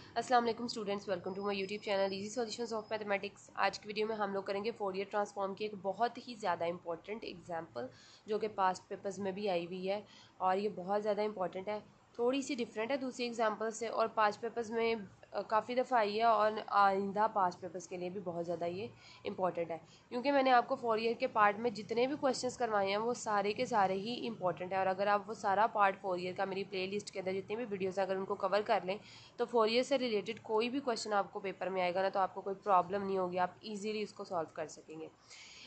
अस्सलाम वालेकुम students, welcome to my YouTube channel easy solutions of mathematics. आज की वीडियो में हम लोग करेंगे फोरियर ट्रांसफॉर्म की एक बहुत ही ज़्यादा इंपॉर्टेंट एग्जांपल जो कि पास्ट पेपर्स में भी आई हुई है और ये बहुत ज़्यादा इंपॉर्टेंट है। थोड़ी सी डिफरेंट है दूसरी एग्जांपल से और पास्ट पेपर्स में काफ़ी दफ़ा आई है और आइंदा पास्ट पेपर्स के लिए भी बहुत ज़्यादा ये इंपॉर्टेंट है, क्योंकि मैंने आपको फोरियर के पार्ट में जितने भी क्वेश्चंस करवाए हैं वो सारे के सारे ही इंपॉर्टेंट है। और अगर आप वो सारा पार्ट फोरियर का मेरी प्लेलिस्ट के अंदर जितनी भी वीडियोस अगर उनको कवर कर लें तो फोरियर से रिलेटेड कोई भी क्वेश्चन आपको पेपर में आएगा ना तो आपको कोई प्रॉब्लम नहीं होगी, आप इजीली इसको सॉल्व कर सकेंगे।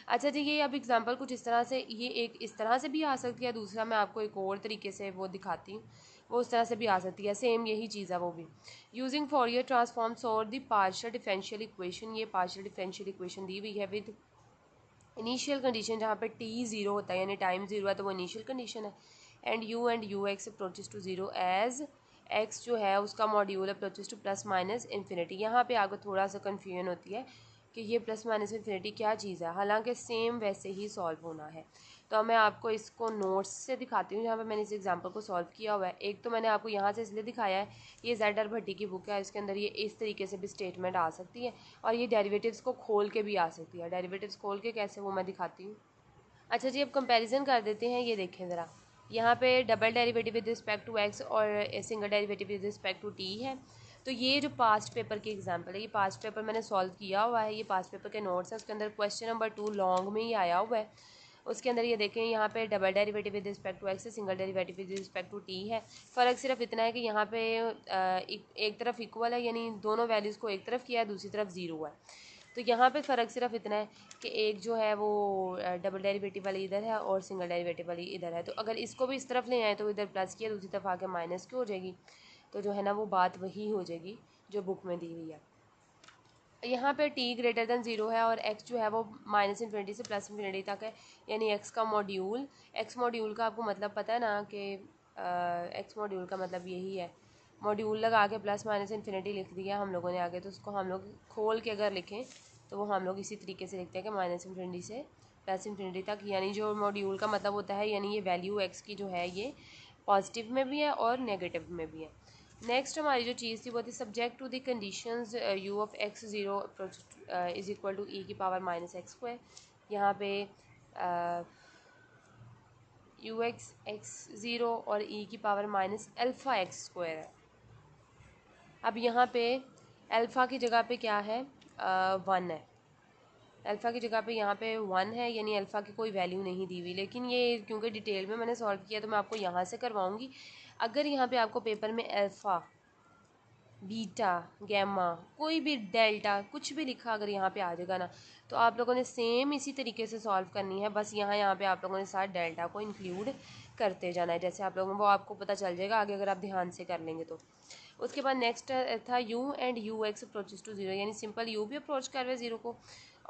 अच्छा जी, ये अब एग्जांपल कुछ इस तरह से, ये एक इस तरह से भी आ सकती है, दूसरा मैं आपको एक और तरीके से वो दिखाती हूँ, वो उस तरह से भी आ सकती है, सेम यही चीज़ है वो भी। यूजिंग फोरियर ट्रांसफॉर्म्स और द पार्शियल डिफरेंशियल इक्वेशन, ये पार्शियल डिफरेंशियल इक्वेशन दी हुई है विद इनिशियल कंडीशन जहाँ पे टी ज़ीरो होता है यानी टाइम ज़ीरो है तो वो इनिशियल कंडीशन है। And u x approaches to zero as x जो है उसका module approaches to plus minus infinity. यहाँ पे आपको थोड़ा सा कन्फ्यूजन होती है कि ये प्लस माइनस इन्फिनिटी क्या चीज़ है, हालांकि सेम वैसे ही सॉल्व होना है। तो अब मैं आपको इसको नोट्स से दिखाती हूँ जहाँ पे मैंने इस एग्जांपल को सॉल्व किया हुआ है। एक तो मैंने आपको यहाँ से इसलिए दिखाया है, ये Z.R. भट्टी की बुक है, इसके अंदर ये इस तरीके से भी स्टेटमेंट आ सकती है और ये डेरिवेटिव्स को खोल के भी आ सकती है। डेरिवेटिव्स खोल के कैसे, वो मैं दिखाती हूँ। अच्छा जी, अब कंपैरिजन कर देते हैं। ये देखें ज़रा, यहाँ पे double derivative with respect to X और single derivative with respect to T है। तो ये जो पास्ट पेपर की एग्जांपल है, ये पास्ट पेपर मैंने सॉल्व किया हुआ है, ये पास्ट पेपर के नोट्स हैं, उसके अंदर क्वेश्चन नंबर 2 लॉन्ग में ही आया हुआ है। उसके अंदर ये देखें, यहाँ पे double derivative with respect to x, single derivative with respect to T है। फ़र्क सिर्फ इतना है कि यहाँ पे एक तरफ इक्वल है यानी दोनों वैल्यूज़ को एक तरफ किया है, दूसरी तरफ ज़ीरो है। तो यहाँ पे फ़र्क सिर्फ इतना है कि एक जो है वो डबल डेरिवेटिव वाली इधर है और सिंगल डेरिवेटिव वाली इधर है। तो अगर इसको भी इस तरफ ले आए तो इधर प्लस किया, दूसरी तरफ आके माइनस की हो जाएगी। तो जो है ना वो बात वही हो जाएगी जो बुक में दी हुई है। यहाँ पे t ग्रेटर दैन ज़ीरो है और x जो है वो माइनस इन्फिनिटी से प्लस इन्फिनिटी तक है, यानी x का मॉड्यूल, x मॉड्यूल का आपको मतलब पता है ना कि x मॉड्यूल का मतलब यही है, मॉड्यूल लगा के प्लस माइनस इन्फिनिटी लिख दिया हम लोगों ने आगे। तो उसको हम लोग खोल के अगर लिखें तो वो हम लोग इसी तरीके से लिखते हैं कि माइनस इन्फिनिटी से प्लस इन्फिनिटी तक, यानी जो मॉड्यूल का मतलब होता है यानी ये वैल्यू x की जो है ये पॉजिटिव में भी है और नेगेटिव में भी है। नेक्स्ट हमारी जो चीज़ थी वो थी subject to the conditions U of X zero is equal to E की पावर माइनस एक्स स्क्वायर। यहाँ पे यू एक्स ज़ीरो और ई की power minus alpha x square है। अब यहाँ पे अल्फ़ा की जगह पे क्या है, वन है। अल्फ़ा की जगह पे यहाँ पे वन है, यानी अल्फ़ा की कोई वैल्यू नहीं दी हुई, लेकिन ये क्योंकि डिटेल में मैंने सॉल्व किया तो मैं आपको यहाँ से करवाऊँगी। अगर यहाँ पे आपको पेपर में अल्फ़ा, बीटा, गैमा, कोई भी डेल्टा कुछ भी लिखा अगर यहाँ पे आ जाएगा ना तो आप लोगों ने सेम इसी तरीके से सॉल्व करनी है, बस यहाँ पे आप लोगों ने साथ डेल्टा को इंक्लूड करते जाना है। जैसे आप लोगों को वो आपको पता चल जाएगा आगे अगर आप ध्यान से कर लेंगे तो। उसके बाद नेक्स्ट था u and u x approaches to zero, यानी सिंपल यू भी अप्रोच कर रहा है ज़ीरो को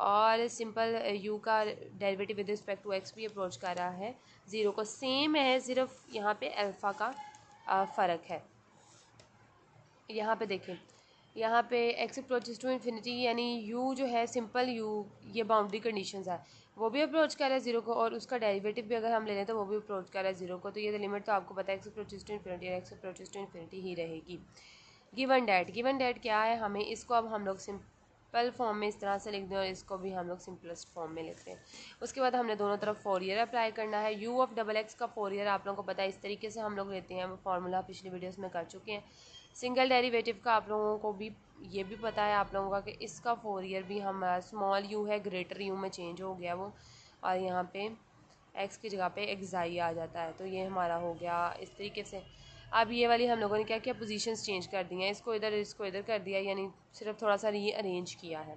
और सिंपल यू का derivative with respect to x भी अप्रोच कर रहा है ज़ीरो को। सेम है, सिर्फ यहाँ पे अल्फ़ा का फ़र्क है। यहाँ पे देखें, यहाँ पे एक्स अप्रोचेस टू इन्फिनिटी यानी यू जो है सिंपल यू, ये बाउंड्री कंडीशंस है, वो भी अप्रोच कर रहा है ज़ीरो को और उसका डेरिवेटिव भी अगर हम ले लें तो वो भी अप्रोच कर रहा है ज़ीरो को। तो ये लिमिट तो आपको पता है एक्स अप्रोचेस टू इन्फिनिटी और एक्स अप्रोचेस टू इन्फिनिटी ही रहेगी। गिवन डैट क्या है, हमें इसको अब हम लोग सिंपल फॉर्म में इस तरह से लिख दें और इसको भी हम लोग सिंपलेस्ट फॉर्म में लिखते हैं। उसके बाद हमने दोनों तरफ फोरियर अप्लाई करना है। यू ऑफ डबल एक्स का फोरियर आप लोगों को पता है इस तरीके से हम लोग लेते हैं, वो फार्मूला पिछली वीडियोस में कर चुके हैं। सिंगल डेरिवेटिव का आप लोगों को भी ये भी पता है आप लोगों का कि इसका फोरियर भी हमारा स्मॉल यू है ग्रेटर यू में चेंज हो गया वो, और यहाँ पे एक्स की जगह पे एक्साई आ जाता है। तो ये हमारा हो गया इस तरीके से। अब ये वाली हम लोगों ने क्या किया, पोजीशंस चेंज कर दी हैं, इसको इधर कर दिया, यानी सिर्फ थोड़ा सा रीअरेंज किया है।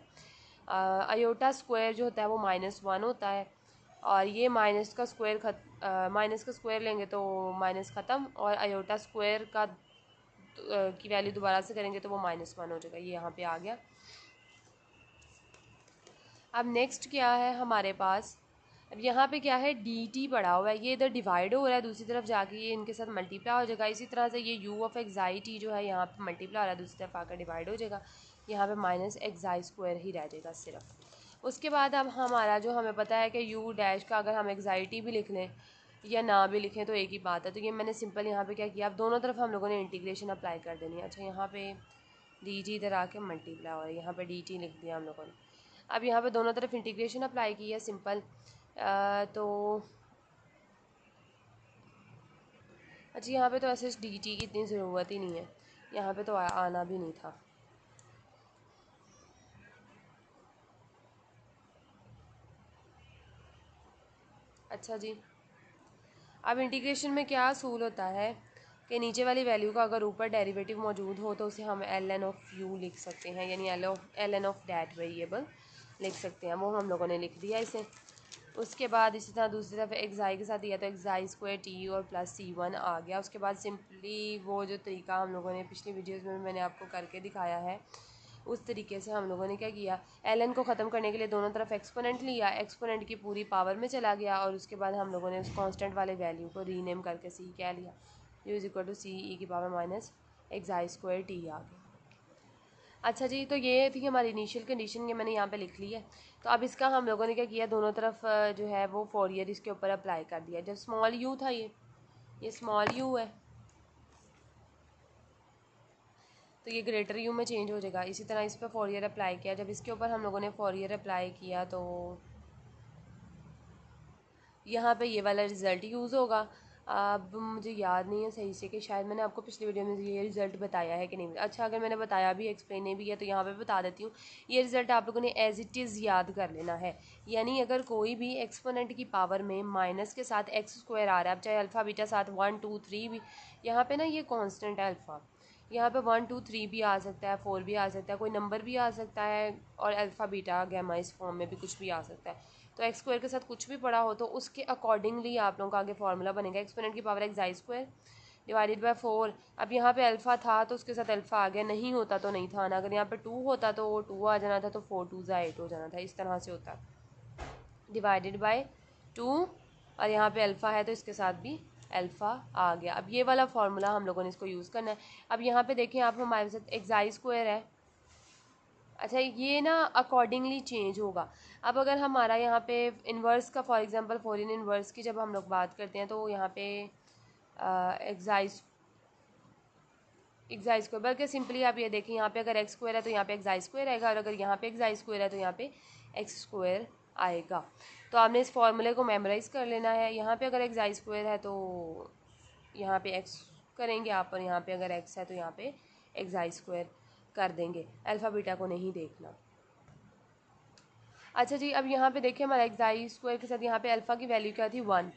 अयोटा स्क्वायर जो होता है वो -1 होता है और ये माइनस का स्क्वायर लेंगे तो माइनस ख़त्म और अयोटा स्क्वायर का की वैल्यू दोबारा से करेंगे तो वो -1 हो जाएगा। ये यहाँ पे आ गया। अब नेक्स्ट क्या है हमारे पास, अब यहाँ पे क्या है डी टी पड़ा हुआ है, ये इधर डिवाइड हो रहा है, दूसरी तरफ जाके ये इनके साथ मल्टीप्लाई हो जाएगा। इसी तरह से ये यू ऑफ एक्साई टी जो है यहाँ पे मल्टीप्लाई हो रहा है, दूसरी तरफ आकर डिवाइड हो जाएगा, यहाँ पे माइनस एक्साई स्क्वायर ही रह जाएगा सिर्फ। उसके बाद अब हमारा जो हमें पता है कि यू डैश का अगर हम एक्साइटी भी लिख लें या ना भी लिखें तो एक ही बात है। तो ये मैंने सिंपल यहाँ पे क्या किया, अब दोनों तरफ हम लोगों ने इंटीग्रेशन अप्लाई कर देनी है। अच्छा, यहाँ पे डी टी इधर आके मल्टीप्लाई हो रहा है, यहाँ पे डी टी लिख दिया हम लोगों ने। अब यहाँ पे दोनों तरफ इंटीग्रेशन अप्लाई की है सिंपल। तो अच्छा यहाँ पे तो ऐसे डी टी की इतनी ज़रूरत ही नहीं है, यहाँ पे तो आना भी नहीं था। अच्छा जी, अब इंटीग्रेशन में क्या असूल होता है कि नीचे वाली वैल्यू का अगर ऊपर डेरिवेटिव मौजूद हो तो उसे हम एल एन ऑफ यू लिख सकते हैं, यानी L N of that variable लिख सकते हैं। वो हम लोगों ने लिख दिया इसे। उसके बाद इसी तरह दूसरी तरफ एक्साई के साथ दिया तो एक्साई स्क्वायर टी और प्लस सी वन आ गया। उसके बाद सिंपली वो जो तरीका हम लोगों ने पिछली वीडियोस में मैंने आपको करके दिखाया है, उस तरीके से हम लोगों ने क्या किया, एल एन को ख़त्म करने के लिए दोनों तरफ एक्सपोनेंट लिया, एक्सपोनेंट की पूरी पावर में चला गया और उसके बाद हम लोगों ने उस कांस्टेंट वाले वैल्यू को रीनेम करके सी क्या लिया, U is equal to C E की power minus xi square T आ गया। अच्छा जी, तो ये थी हमारी इनिशियल कंडीशन, ये मैंने यहाँ पे लिख ली है। तो अब इसका हम लोगों ने क्या किया, दोनों तरफ जो है वो फोरियर इसके ऊपर अप्लाई कर दिया। जब स्मॉल यू था, ये स्मॉल यू है, तो ये ग्रेटर यू में चेंज हो जाएगा। इसी तरह इस पर फोरियर अप्लाई किया, जब इसके ऊपर हम लोगों ने फोरियर अप्लाई किया तो यहाँ पे ये वाला रिज़ल्ट यूज़ होगा। अब मुझे याद नहीं है सही से कि शायद मैंने आपको पिछली वीडियो में ये रिज़ल्ट बताया है कि नहीं। अच्छा, अगर मैंने बताया भी, एक्सप्लेन भी है, तो यहाँ पे बता देती हूँ। ये रिज़ल्ट आप लोगों ने एज इट इज़ याद कर लेना है। यानी अगर कोई भी एक्सपोनेंट की पावर में माइनस के साथ एक्स स्क्वायर आ रहा है, अब चाहे अल्फ़ा बीटा साथ 1 2 3 भी, यहाँ पे ना ये कांस्टेंट है अल्फ़ा, यहाँ पे 1 2 3 भी आ सकता है, 4 भी आ सकता है, कोई नंबर भी आ सकता है, और अल्फ़ा बीटा गैमा इस फॉर्म में भी कुछ भी आ सकता है। तो एक्स स्क्वायर के साथ कुछ भी पड़ा हो तो उसके अकॉर्डिंगली आप लोगों का आगे फार्मूला बनेगा, एक्सपोनेंट की पावर एक्साई स्क्वायर डिवाइडेड बाय 4। अब यहाँ पे अल्फ़ा था तो उसके साथ अल्फ़ा आ गया, नहीं होता तो नहीं था आना। अगर यहाँ पे 2 होता तो वो 2 आ जाना था, तो 4 2 8 हो जाना था। इस तरह से होता है, डिवाइडेड बाय 2, और यहाँ पे अल्फ़ा है तो इसके साथ भी अल्फ़ा आ गया। अब ये वाला फार्मूला हम लोगों ने इसको यूज़ करना है। अब यहाँ पे देखें आप, हमारे साथ एक्साई स्क्वायर है। अच्छा, ये ना अकॉर्डिंगली चेंज होगा। अब अगर हमारा यहाँ पे इन्वर्स का, फॉर एग्जांपल फॉरिन इन्वर्स की जब हम लोग बात करते हैं, तो यहाँ पे एक्साई स्क्वायर, बल्कि सिंपली आप ये देखें, यहाँ पे अगर एक्स स्क्वायर है तो यहाँ पे एक्साई स्क्वायर आएगा, और अगर यहाँ पे एक्साई स्क्वायर है तो यहाँ पे एक्स स्क्वायर आएगा। तो आपने इस फॉर्मूले को मेमोराइज़ कर लेना है। यहाँ पे अगर एक्साई स्क्वायर है तो यहाँ पे एक्स करेंगे आप, और यहाँ पे अगर एक्स है तो यहाँ पे एक्साई स्क्वायर कर देंगे, अल्फ़ा बीटा को नहीं देखना। अच्छा जी, अब यहाँ पे देखिए, हमारा एक्साई स्क्वायर के साथ यहाँ पे अल्फ़ा की वैल्यू क्या थी, 1,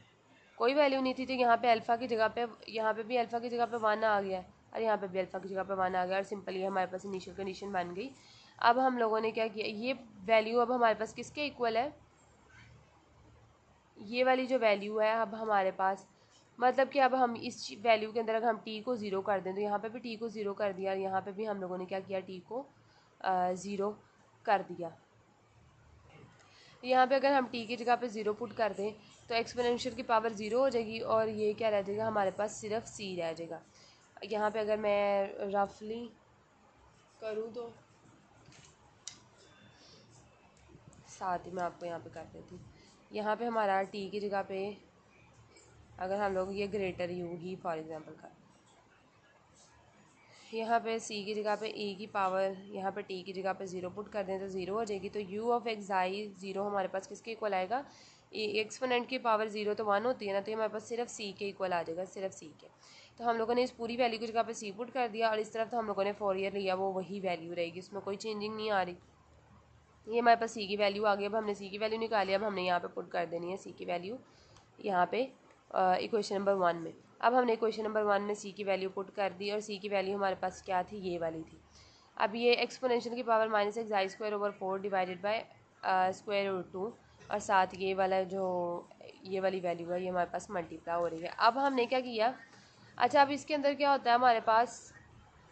कोई वैल्यू नहीं थी। तो यहाँ पे अल्फ़ा की जगह पे, यहाँ पे भी अल्फ़ा की जगह पे 1 आ गया, और यहाँ पे भी अल्फ़ा की जगह पे 1 आ गया, और सिंपली हमारे पास इनिशियल कंडीशन बन गई। अब हम लोगों ने क्या किया, ये वैल्यू अब हमारे पास किसके इक्वल है, ये वाली जो वैल्यू है अब हमारे पास, मतलब कि अब हम इस वैल्यू के अंदर अगर हम टी को ज़ीरो कर दें, तो यहाँ पे भी टी को ज़ीरो कर दिया, और यहाँ पे भी हम लोगों ने क्या किया, टी को ज़ीरो कर दिया। यहाँ पे अगर हम टी की जगह पे ज़ीरो पुट कर दें तो एक्सपोनेंशियल की पावर ज़ीरो हो जाएगी, और ये क्या रह जाएगा, हमारे पास सिर्फ सी रह जाएगा। यहाँ पे अगर मैं रफली करूँ तो साथ ही मैं आपको यहाँ पे कर देती हूँ। यहाँ पे हमारा टी की जगह पे अगर हम लोग ये greater you he for example कर, यहाँ पे सी की जगह पे ई की पावर, यहाँ पे टी की जगह पे ज़ीरो पुट कर दें तो ज़ीरो हो जाएगी। तो यू ऑफ एक्साई ज़ीरो हमारे पास किसके इक्वल आएगा, एक्सपोनेंट की पावर ज़ीरो तो 1 होती है ना, तो हमारे पास सिर्फ सी के इक्वल आ जाएगा, सिर्फ सी के। तो हम लोगों ने इस पूरी वैल्यू की जगह पे सी पुट कर दिया, और इस तरफ तो हम लोगों ने फोरियर लिया, वो वही वैल्यू रहेगी, इसमें कोई चेंजिंग नहीं आ रही। ये हमारे पास सी की वैल्यू आ गई। अब हमने सी की वैल्यू निकाली, अब हमने यहाँ पे पुट कर देनी है सी की वैल्यू यहाँ पे इक्वेशन नंबर 1 में। अब हमने इक्वेशन नंबर 1 में सी की वैल्यू पुट कर दी, और सी की वैल्यू हमारे पास क्या थी, ये वाली थी। अब ये एक्सपोनेंशियल की power minus xi square over 4 divided by square root 2, और साथ ये वाला जो ये वाली वैल्यू है ये हमारे पास मल्टीप्लाई हो रही है। अब हमने क्या किया, अच्छा अब इसके अंदर क्या होता है हमारे पास,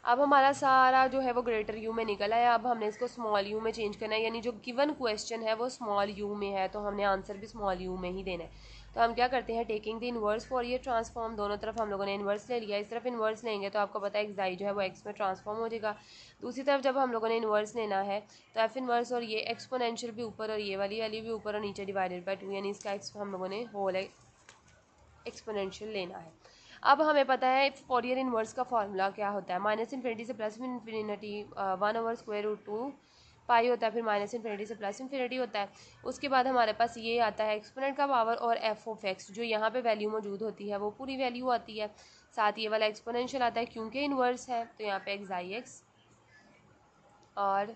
अब हमारा सारा जो है वो ग्रेटर यू में निकल आया। अब हमने इसको स्मॉल यू में चेंज करना है, यानी जो गिवन क्वेश्चन है वो स्मॉल यू में है, तो हमने आंसर भी स्मॉल यू में ही देना है। तो हम क्या करते हैं, टेकिंग द इन्वर्स फॉर ये ट्रांसफॉर्म, दोनों तरफ हम लोगों ने इन्वर्स ले लिया। इस तरफ इन्वर्स लेंगे तो आपको पता है एक्साई जो है वो एक्स में ट्रांसफॉर्म हो जाएगा। दूसरी तरफ जब हम लोगों ने इन्वर्स लेना है तो एफ इन्वर्स, और ये एक्सपोनेंशियल भी ऊपर और ये वाली वैल्यू भी ऊपर और नीचे डिवाइडेड बाय 2, यानी इसका हम लोगों ने होल एक्सपोनेंशियल लेना है। अब हमें पता है फोरियर इन्वर्स का फॉर्मूला क्या होता है, माइनस इन्फिनिटी से प्लस इन्फिनिटी 1/√2 पाई होता है, फिर माइनस इन्फिनिटी से प्लस इन्फिनिटी होता है। उसके बाद हमारे पास ये आता है एक्सपोनेंट का पावर और एफ ऑफ एक्स, जो यहाँ पे वैल्यू मौजूद होती है वो पूरी वैल्यू आती है, साथ ये वाला एक्सपोनेंशियल आता है क्योंकि इन्वर्स है, तो यहाँ पे एक्स आई एक्स और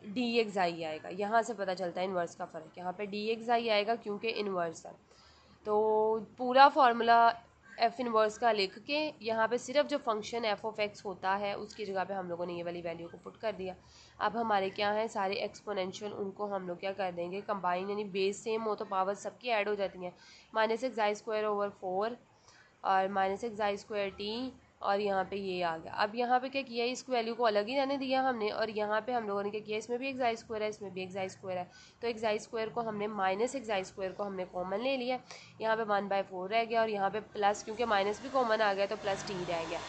डी एक्स आई आएगा। यहाँ से पता चलता है इन्वर्स का फ़र्क, यहाँ पे डी एक्स आई आएगा क्योंकि इन्वर्स है। तो पूरा फार्मूला एफ इनवर्स का लिख के यहाँ पे सिर्फ जो फंक्शन एफ ऑफ एक्स होता है उसकी जगह पे हम लोगों ने ये वाली वैल्यू को पुट कर दिया। अब हमारे क्या है सारे एक्सपोनेंशियल, उनको हम लोग क्या कर देंगे कंबाइन, यानी बेस सेम हो तो पावर सबकी ऐड हो जाती हैं। -(x)² और -(x)² और यहाँ पे ये आ गया। अब यहाँ पे क्या किया, इस वैल्यू को अलग ही रहने दिया हमने, और यहाँ पे हम लोगों ने क्या किया, इसमें भी x² है, इसमें भी x² है, तो x² को हमने -(x)² को हमने कॉमन ले लिया, यहाँ पे 1/4 रह गया, और यहाँ पे प्लस, क्योंकि माइनस भी कॉमन आ गया तो प्लस t रह गया।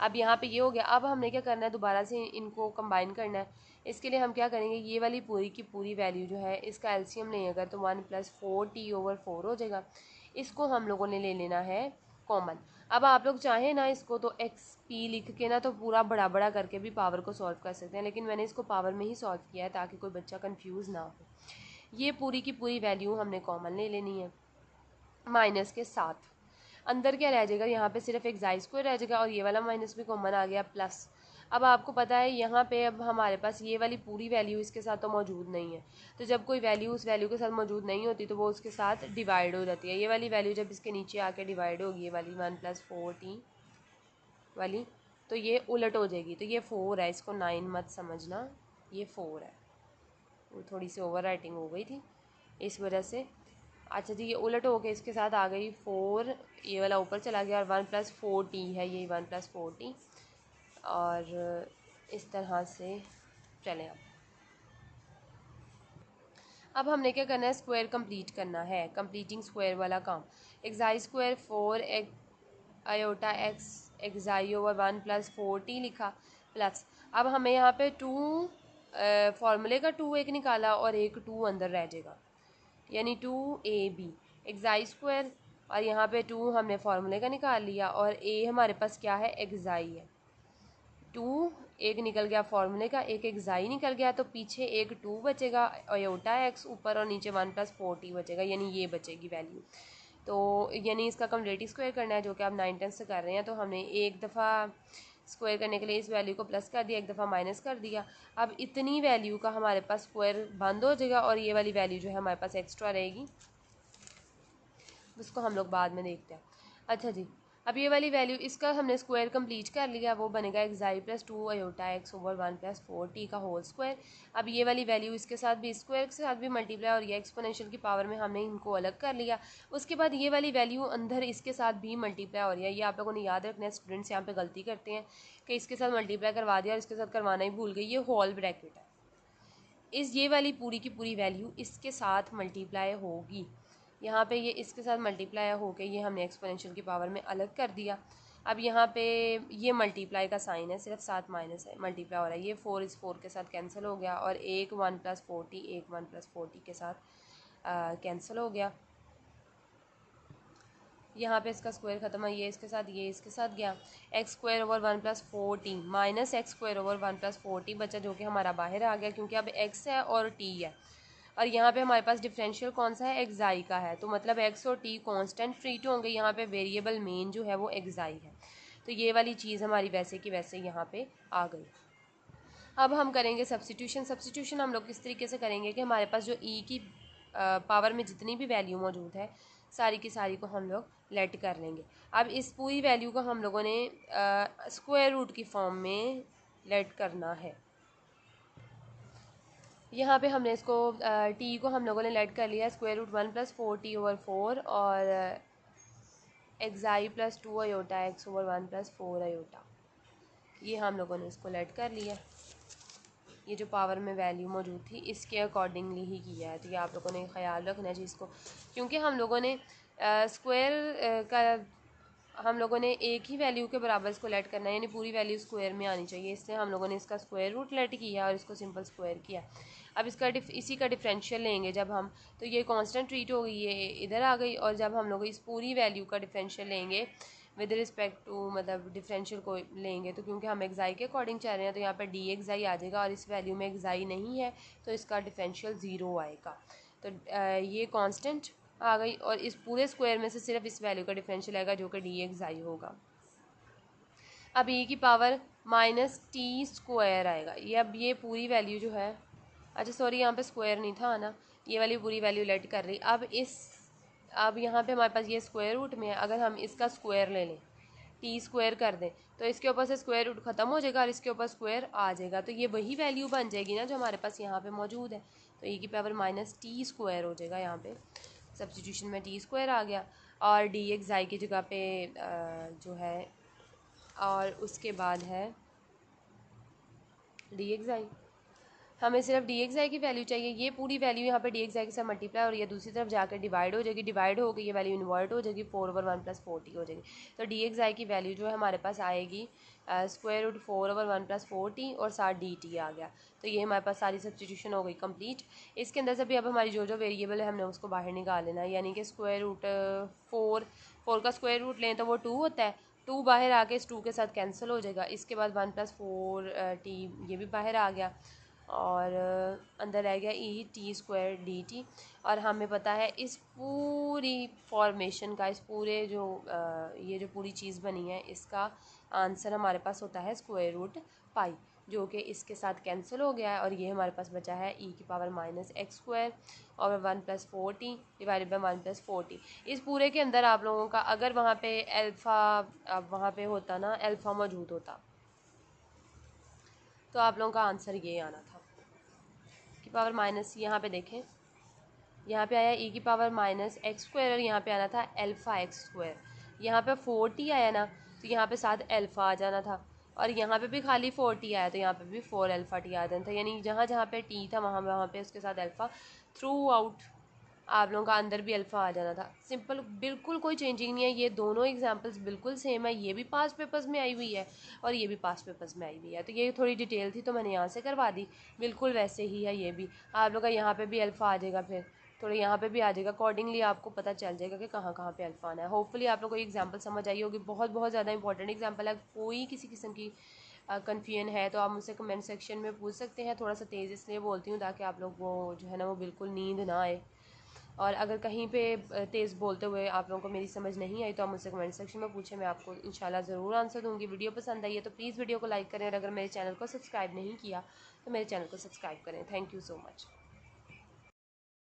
अब यहाँ पे ये हो गया। अब हमने क्या करना है, दोबारा से इनको कंबाइन करना है। इसके लिए हम क्या करेंगे, ये वाली पूरी की पूरी वैल्यू जो है इसका एलसीएम लेंगे तो 1 + 4t/4 हो जाएगा। इसको हम लोगों ने ले लेना है कॉमन। अब आप लोग चाहें ना इसको तो एक्स पी लिख के ना तो पूरा बड़ा बड़ा करके भी पावर को सॉल्व कर सकते हैं, लेकिन मैंने इसको पावर में ही सॉल्व किया है ताकि कोई बच्चा कंफ्यूज ना हो। ये पूरी की पूरी वैल्यू हमने कॉमन ले लेनी है माइनस के साथ। अंदर क्या रह जाएगा, यहाँ पे सिर्फ x² रह जाएगा, और ये वाला माइनस भी कॉमन आ गया प्लस। अब आपको पता है यहाँ पे अब हमारे पास ये वाली पूरी वैल्यू इसके साथ तो मौजूद नहीं है, तो जब कोई वैल्यू उस वैल्यू के साथ मौजूद नहीं होती तो वो उसके साथ डिवाइड हो जाती है। ये वाली वैल्यू जब इसके नीचे आके डिवाइड होगी, ये वाली 1 + 4t वाली, तो ये उलट हो जाएगी। तो ये 4 है, इसको 9 मत समझना, ये 4 है। वो थोड़ी सी ओवर राइटिंग हो गई थी इस वजह से। अच्छा जी, ये उलट होके इसके साथ आ गई 4, ये वाला ऊपर चला गया, और 1 + 4t है, ये 1 + 4t, और इस तरह से चलें। अब हमने क्या करना है, स्क्वायर कंप्लीट करना है, कंप्लीटिंग स्क्वायर वाला काम। x² 4 iota x x/(1 + 4t) लिखा प्लस। अब हमें यहाँ पे 2 फार्मूले का 2 एक निकाला और एक 2 अंदर रह जाएगा, यानी 2ab x² और यहाँ पे 2 हमने फार्मूले का निकाल लिया, और a हमारे पास क्या है, xi है। 2 एक निकल गया फार्मूले का, एक xi निकल गया, तो पीछे एक 2 बचेगा आयोटा x ऊपर, और नीचे 1 + 4t बचेगा, यानी ये बचेगी वैल्यू। तो यानी इसका कंप्लीट स्क्वायर करना है, जो कि आप 9/10 से कर रहे हैं, तो हमने एक दफ़ा स्क्वायर करने के लिए इस वैल्यू को प्लस कर दिया, एक दफ़ा माइनस कर दिया। अब इतनी वैल्यू का हमारे पास स्क्वायर बंद हो जाएगा, और ये वाली वैल्यू जो है हमारे पास एक्स्ट्रा रहेगी, उसको हम लोग बाद में देखते हैं। अच्छा जी, अब ये वाली वैल्यू, इसका हमने स्क्वायर कंप्लीट कर लिया, वो बनेगा xi + 2 आयोटा x/(1 + 4t) का होल स्क्वायर। अब ये वाली वैल्यू इसके साथ भी, स्क्वायर के साथ भी मल्टीप्लाई, और ये एक्सपोनेंशियल की पावर में हमने इनको अलग कर लिया। उसके बाद ये वाली वैल्यू अंदर इसके साथ भी मल्टीप्लाई हो रही है। ये आप लोगों ने याद रखना है, स्टूडेंट्स यहाँ पे गलती करते हैं कि इसके साथ मल्टीप्लाई करवा दिया और इसके साथ करवाना ही भूल गए। ये होल ब्रैकेट है, ये वाली पूरी की पूरी वैल्यू इसके साथ मल्टीप्लाई होगी। यहाँ पे ये इसके साथ मल्टीप्लाई हो गई, ये हमने एक्सपोनेंशियल की पावर में अलग कर दिया। अब यहाँ पे ये मल्टीप्लाई का साइन है, सिर्फ साथ माइनस है, मल्टीप्लाई हो रहा है। ये 4 इस 4 के साथ कैंसिल हो गया, और एक 1 + 4t एक 1 + 4t के साथ कैंसिल हो गया। यहाँ पे इसका स्क्वायर खत्म है, ये इसके साथ, ये इसके साथ गया। x² / 1 + 4t -x² / 1 + 4t बचा, जो कि हमारा बाहर आ गया क्योंकि अब x है और t है। और यहाँ पे हमारे पास डिफरेंशियल कौन सा है, xi का है, तो मतलब x और t कांस्टेंट ट्रीट होंगे। यहाँ पे वेरिएबल मेन जो है वो xi है, तो ये वाली चीज़ हमारी वैसे की वैसे यहाँ पे आ गई। अब हम करेंगे सब्स्टिट्यूशन हम लोग किस तरीके से करेंगे कि हमारे पास जो e की पावर में जितनी भी वैल्यू मौजूद है सारी की सारी को हम लोग लेट कर लेंगे। अब इस पूरी वैल्यू को हम लोगों ने स्क्वायर रूट की फॉर्म में लेट करना है। यहाँ पे हमने इसको t को हम लोगों ने लेट कर लिया √1 + 4t/4 और xi + 2 आयोटा x/1 + 4 आयोटा, ये हम लोगों ने इसको लेट कर लिया। ये जो पावर में वैल्यू मौजूद थी इसके अकॉर्डिंगली ही किया है, तो ये आप लोगों ने ख्याल रखना चाहिए इसको, क्योंकि हम लोगों ने स्क्वायर का हम लोगों ने एक ही वैल्यू के बराबर इसको लेट करना है, यानी पूरी वैल्यू स्क्वायर में आनी चाहिए, इसलिए हम लोगों ने इसका स्क्वायर रूट लेट किया और इसको सिंपल स्क्वायर किया। अब इसका इसी का डिफरेंशियल लेंगे जब हम, तो ये कांस्टेंट ट्रीट होगी, ये इधर आ गई। और जब हम लोग इस पूरी वैल्यू का डिफरेंशियल लेंगे विद रिस्पेक्ट टू, मतलब डिफरेंशियल को लेंगे, तो क्योंकि हम एक्साई के अकॉर्डिंग चाह रहे हैं तो यहाँ पर डी एक्साई आ जाएगा, और इस वैल्यू में एक्साई नहीं है तो इसका डिफरेंशियल ज़ीरो आएगा। तो ये कांस्टेंट आ गई, और इस पूरे स्क्वायर में से सिर्फ इस वैल्यू का डिफरेंशियल आएगा जो कि डी एक्साई होगा। अब e की पावर माइनस टी स्क्वायर आएगा। ये अब ये पूरी वैल्यू जो है, अच्छा सॉरी यहाँ पे स्क्वायर नहीं था ना, ये वाली पूरी वैल्यू लेट कर रही। अब यहाँ पे हमारे पास ये स्क्वायर रूट में है, अगर हम इसका स्क्वायर ले लें, टी स्क्वायर कर दें, तो इसके ऊपर से स्क्वायर रूट ख़त्म हो जाएगा और इसके ऊपर स्क्वायर आ जाएगा, तो ये वही वैल्यू बन जाएगी ना जो हमारे पास यहाँ पे मौजूद है। तो e की पावर माइनस टी स्क्वायर हो जाएगा, यहाँ पे सब्स्टिट्यूशन में टी स्क्वायर आ गया, और डी एक्स आई की जगह पे जो है, और उसके बाद है डी एक्स आई। हमें सिर्फ डी एक्स आई की वैल्यू चाहिए। ये पूरी वैल्यू यहाँ पे डी एक्स आई के साथ मल्टीप्लाई और ये दूसरी तरफ जाकर डिवाइड हो जाएगी, डिवाइड हो गई ये वैल्यू इन्वर्ट हो जाएगी, 4/1 + 40 हो जाएगी। तो डी एक्स आई की वैल्यू जो है हमारे पास आएगी स्क्वायर रूट 4/1 + 40 और साथ डी टी आ गया। तो ये हमारे पास सारी सब्स्टिट्यूशन हो गई कंप्लीट। इसके अंदर से भी अब हमारी जो जो वेरिएबल है हमने उसको बाहर निकाल लेना है, यानी कि स्क्वायर रूट 4 का स्क्वायर रूट लें तो वो 2 होता है, 2 बाहर आके इस 2 के साथ कैंसिल हो जाएगा। इसके बाद 1 + 4t ये भी बाहर आ गया, और अंदर रह गया E T square D T. और हमें पता है इस पूरी फॉर्मेशन का, इस पूरे जो ये जो पूरी चीज़ बनी है, इसका आंसर हमारे पास होता है स्क्वायर रूट पाई, जो कि इसके साथ कैंसिल हो गया है, और ये हमारे पास बचा है ई की पावर माइनस एक्स स्क्वायर और 1 + 4t डिवाइडेड बाई 1 + 4t। इस पूरे के अंदर आप लोगों का अगर वहाँ पे अल्फ़ा, वहाँ पे होता ना, अल्फ़ा मौजूद होता, तो आप लोगों का आंसर ये आना था की पावर माइनस, यहाँ पे देखें, यहाँ पे आया ई की पावर माइनस एक्स स्क्वायर, और यहाँ पे आना था अल्फ़ा एक्स स्क्वायर। यहाँ पे 4t आया ना, तो यहाँ पे साथ अल्फ़ा आ जाना था, और यहाँ पे भी खाली 4t आया तो यहाँ पे भी 4 अल्फ़ा t आ जाना था, यानी जहाँ जहाँ पे t था वहाँ वहाँ पे उसके साथ अल्फ़ा, थ्रू आउट आप लोगों का अंदर भी अल्फ़ा आ जाना था। सिंपल, बिल्कुल कोई चेंजिंग नहीं है, ये दोनों एग्जांपल्स बिल्कुल सेम है। ये भी पास्ट पेपर्स में आई हुई है और ये भी पास्ट पेपर्स में आई हुई है, तो ये थोड़ी डिटेल थी तो मैंने यहाँ से करवा दी। बिल्कुल वैसे ही है ये भी, आप लोग का यहाँ पे भी अल्फ़ा आ जाएगा, फिर थोड़ा यहाँ पे भी आ जाएगा, अकॉर्डिंगली आपको पता चल जाएगा कि कहाँ कहाँ पे अल्फ़ा आना है। होपफुली आप लोग को एग्जाम्पल समझ आई होगी, बहुत बहुत ज़्यादा इंपॉर्टेंट एग्जाम्पल है। कोई किसी किस्म की कन्फ्यूजन है तो आप मुझसे कमेंट सेक्शन में पूछ सकते हैं। थोड़ा सा तेज़ इसलिए बोलती हूँ ताकि आप लोग वो जो है ना वो बिल्कुल नींद ना आए, और अगर कहीं पे तेज़ बोलते हुए आप लोगों को मेरी समझ नहीं आई तो आप मुझसे कमेंट सेक्शन में पूछें, मैं आपको इंशाल्लाह ज़रूर आंसर दूँगी। वीडियो पसंद आई है तो प्लीज़ वीडियो को लाइक करें, और अगर मेरे चैनल को सब्सक्राइब नहीं किया तो मेरे चैनल को सब्सक्राइब करें। Thank you so much.